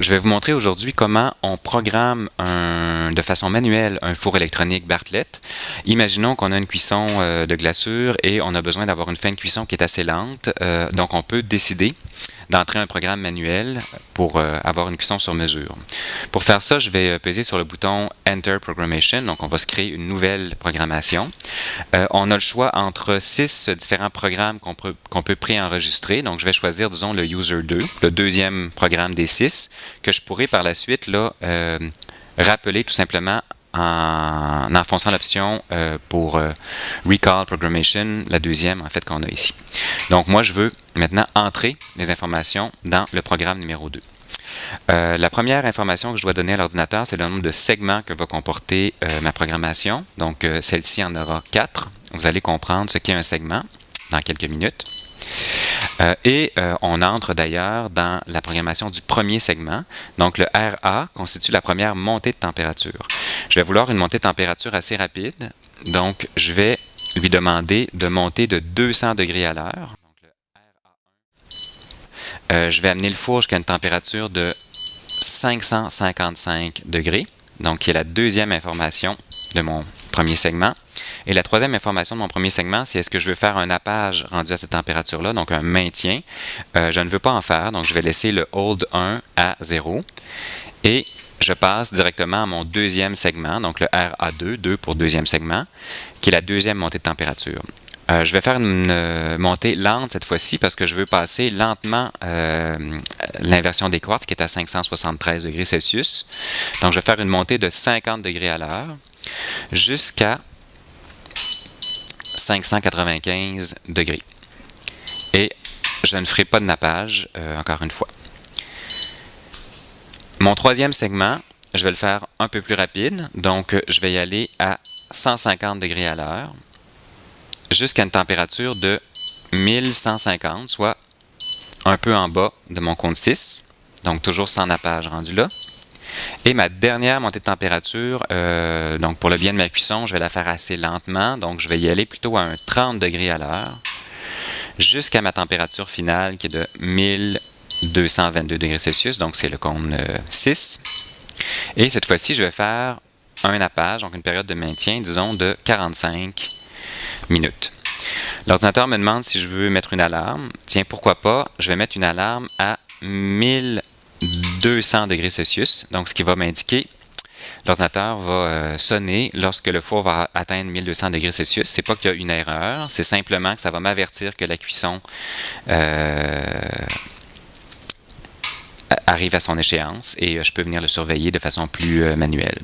Je vais vous montrer aujourd'hui comment on programme de façon manuelle un four électronique Bartlett. Imaginons qu'on a une cuisson de glaçure et on a besoin d'avoir une fin de cuisson qui est assez lente. Donc on peut décider d'entrer un programme manuel pour avoir une cuisson sur mesure. Pour faire ça, je vais peser sur le bouton Enter Programmation. Donc on va se créer une nouvelle programmation. On a le choix entre 6 différents programmes qu'on peut préenregistrer. Donc je vais choisir, disons, le User 2, le deuxième programme des 6, que je pourrai par la suite là, rappeler tout simplement en enfonçant l'option pour Recall Programmation, la deuxième en fait qu'on a ici. Donc moi je veux maintenant entrer les informations dans le programme numéro 2. La première information que je dois donner à l'ordinateur, c'est le nombre de segments que va comporter ma programmation. Donc celle-ci en aura 4. Vous allez comprendre ce qu'est un segment dans quelques minutes. On entre d'ailleurs dans la programmation du premier segment. Donc le RA constitue la première montée de température. Je vais vouloir une montée de température assez rapide. Donc je vais lui demander de monter de 200 degrés à l'heure. Je vais amener le four jusqu'à une température de 555 degrés. Donc qui est la deuxième information de mon premier segment. Et la troisième information de mon premier segment, c'est est-ce que je veux faire un happage rendu à cette température-là, donc un maintien. Je ne veux pas en faire, donc je vais laisser le hold 1 à 0. Et je passe directement à mon deuxième segment, donc le RA2, 2 pour deuxième segment, qui est la deuxième montée de température. Je vais faire une montée lente cette fois-ci parce que je veux passer lentement l'inversion des quartz qui est à 573 degrés Celsius. Donc je vais faire une montée de 50 degrés à l'heure jusqu'à 595 degrés. Et je ne ferai pas de nappage, encore une fois. Mon troisième segment, je vais le faire un peu plus rapide. Donc, je vais y aller à 150 degrés à l'heure jusqu'à une température de 1150, soit un peu en bas de mon compte 6. Donc, toujours sans nappage rendu là. Et ma dernière montée de température, donc pour le bien de ma cuisson, je vais la faire assez lentement. Donc, je vais y aller plutôt à un 30 degrés à l'heure jusqu'à ma température finale qui est de 1222 degrés Celsius. Donc, c'est le cône 6. Et cette fois-ci, je vais faire un nappage, donc une période de maintien, disons, de 45 minutes. L'ordinateur me demande si je veux mettre une alarme. Tiens, pourquoi pas? Je vais mettre une alarme à 1200 degrés Celsius. Donc, ce qui va m'indiquer, l'ordinateur va sonner lorsque le four va atteindre 1200 degrés Celsius. C'est pas qu'il y a une erreur, c'est simplement que ça va m'avertir que la cuisson arrive à son échéance et je peux venir le surveiller de façon plus manuelle.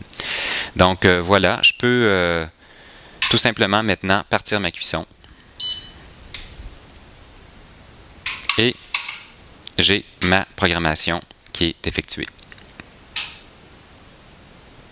Donc, voilà, je peux tout simplement maintenant partir ma cuisson. Et j'ai ma programmation qui est effectuée.